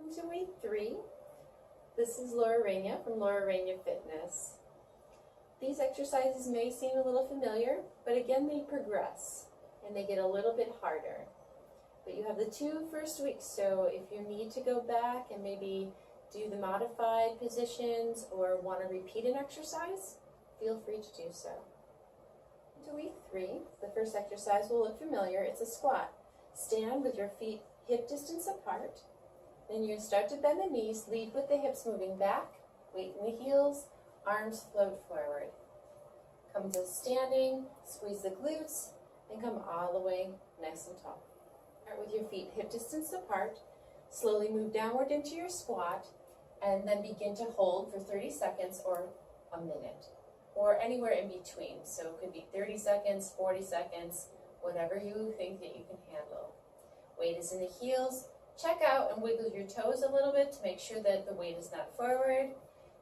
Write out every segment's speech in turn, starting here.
Welcome to week 3. This is Regna from Regna Fitness. These exercises may seem a little familiar, but again they progress and they get a little bit harder. But you have the 2 first weeks, so if you need to go back and maybe do the modified positions or want to repeat an exercise, feel free to do so. To week 3, the first exercise will look familiar. It's a squat. Stand with your feet hip distance apart. Then you start to bend the knees, lead with the hips moving back, weight in the heels, arms float forward. Come to standing, squeeze the glutes, and come all the way nice and tall. Start with your feet hip distance apart, slowly move downward into your squat, and then begin to hold for 30 seconds or a minute, or anywhere in between. So it could be 30 seconds, 40 seconds, whatever you think that you can handle. Weight is in the heels. Check out and wiggle your toes a little bit to make sure that the weight is not forward.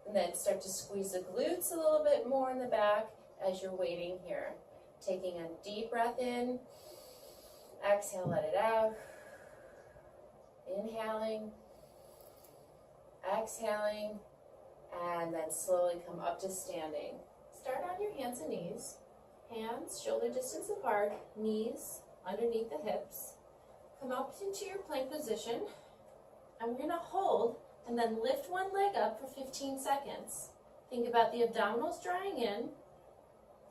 And then start to squeeze the glutes a little bit more in the back as you're waiting here. Taking a deep breath in. Exhale, let it out. Inhaling. Exhaling. And then slowly come up to standing. Start on your hands and knees. Hands shoulder distance apart. Knees underneath the hips. Come up into your plank position, and we're going to hold and then lift one leg up for 15 seconds. Think about the abdominals drawing in.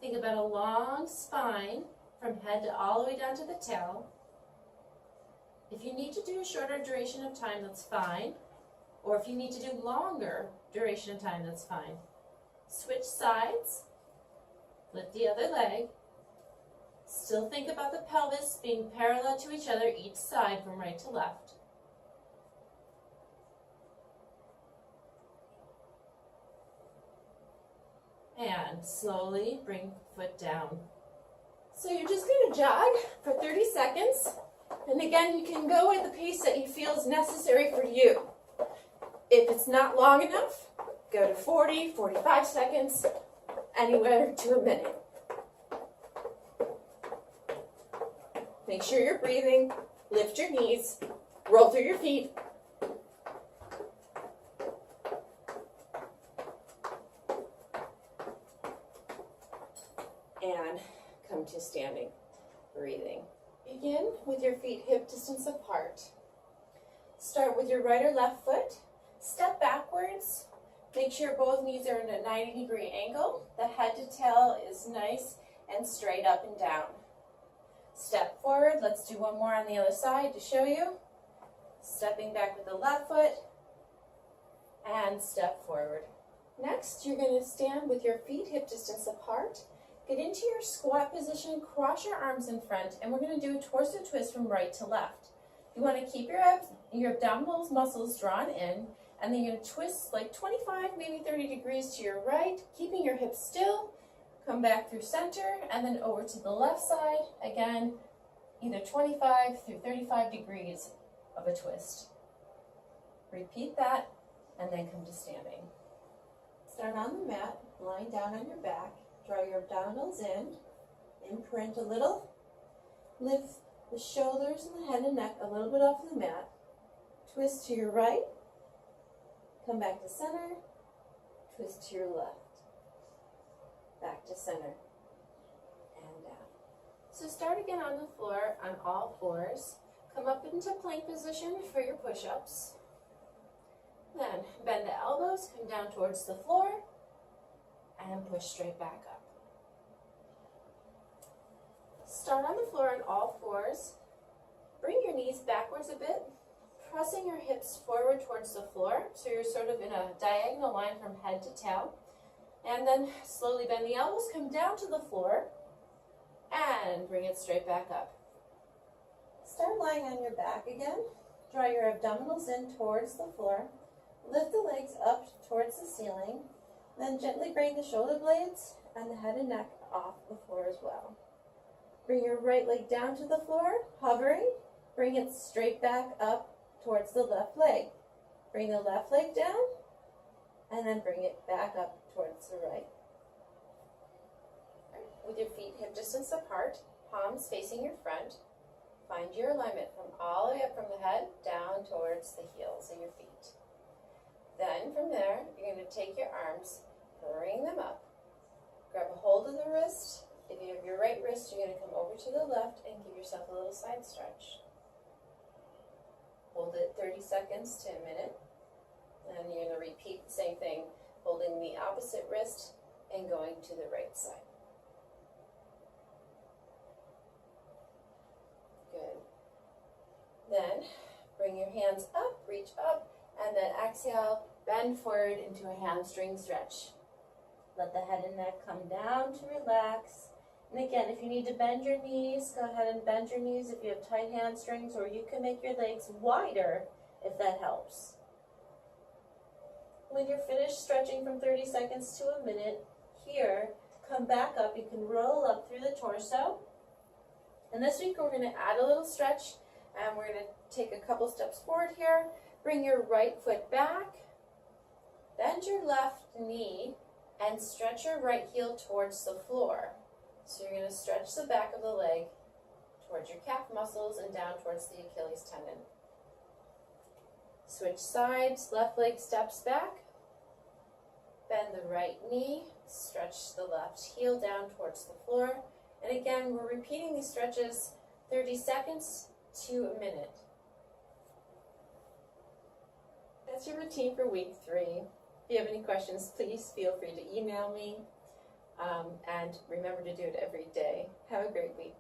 Think about a long spine from head to all the way down to the tail. If you need to do a shorter duration of time, that's fine. Or if you need to do longer duration of time, that's fine. Switch sides, lift the other leg. Still think about the pelvis being parallel to each other, each side from right to left. And slowly bring foot down. So you're just going to jog for 30 seconds. And again, you can go at the pace that you feel is necessary for you. If it's not long enough, go to 40, 45 seconds, anywhere to a minute. Make sure you're breathing, lift your knees, roll through your feet. And come to standing, breathing. Begin with your feet hip distance apart. Start with your right or left foot. Step backwards. Make sure both knees are in a 90-degree angle. The head to tail is nice and straight up and down. Step forward. Let's do one more on the other side to show you. Stepping back with the left foot and step forward. Next, you're going to stand with your feet hip distance apart. Get into your squat position, cross your arms in front, and we're going to do a torso twist from right to left. You want to keep your abdominal muscles drawn in, and then you're going to twist like 25, maybe 30 degrees to your right, keeping your hips still. Come back through center and then over to the left side. Again, either 25 through 35 degrees of a twist. Repeat that and then come to standing. Start on the mat, lying down on your back. Draw your abdominals in. Imprint a little. Lift the shoulders and the head and neck a little bit off the mat. Twist to your right. Come back to center. Twist to your left. Back to center, and down. So start again on the floor on all fours. Come up into plank position for your push-ups. Then bend the elbows, come down towards the floor, and push straight back up. Start on the floor on all fours. Bring your knees backwards a bit, pressing your hips forward towards the floor, so you're sort of in a diagonal line from head to tail. And then slowly bend the elbows, come down to the floor, and bring it straight back up. Start lying on your back again. Draw your abdominals in towards the floor. Lift the legs up towards the ceiling. Then gently bring the shoulder blades and the head and neck off the floor as well. Bring your right leg down to the floor, hovering. Bring it straight back up towards the left leg. Bring the left leg down, and then bring it back up towards the right. With your feet hip distance apart, palms facing your front. Find your alignment from all the way up from the head down towards the heels of your feet. Then from there, you're going to take your arms, bring them up, grab a hold of the wrist. If you have your right wrist, you're going to come over to the left and give yourself a little side stretch. Hold it 30 seconds to a minute. And you're going to repeat the same thing, holding the opposite wrist and going to the right side. Good. Then bring your hands up, reach up, and then exhale, bend forward into a hamstring stretch. Let the head and neck come down to relax. And again, if you need to bend your knees, go ahead and bend your knees if you have tight hamstrings, or you can make your legs wider if that helps. When you're finished stretching from 30 seconds to a minute, here, come back up. You can roll up through the torso. And this week we're going to add a little stretch, and we're going to take a couple steps forward here. Bring your right foot back, bend your left knee, and stretch your right heel towards the floor. So you're going to stretch the back of the leg towards your calf muscles and down towards the Achilles tendon. Switch sides, left leg steps back, bend the right knee, stretch the left heel down towards the floor. And again, we're repeating these stretches 30 seconds to a minute. That's your routine for week 3. If you have any questions, please feel free to email me. And remember to do it every day. Have a great week.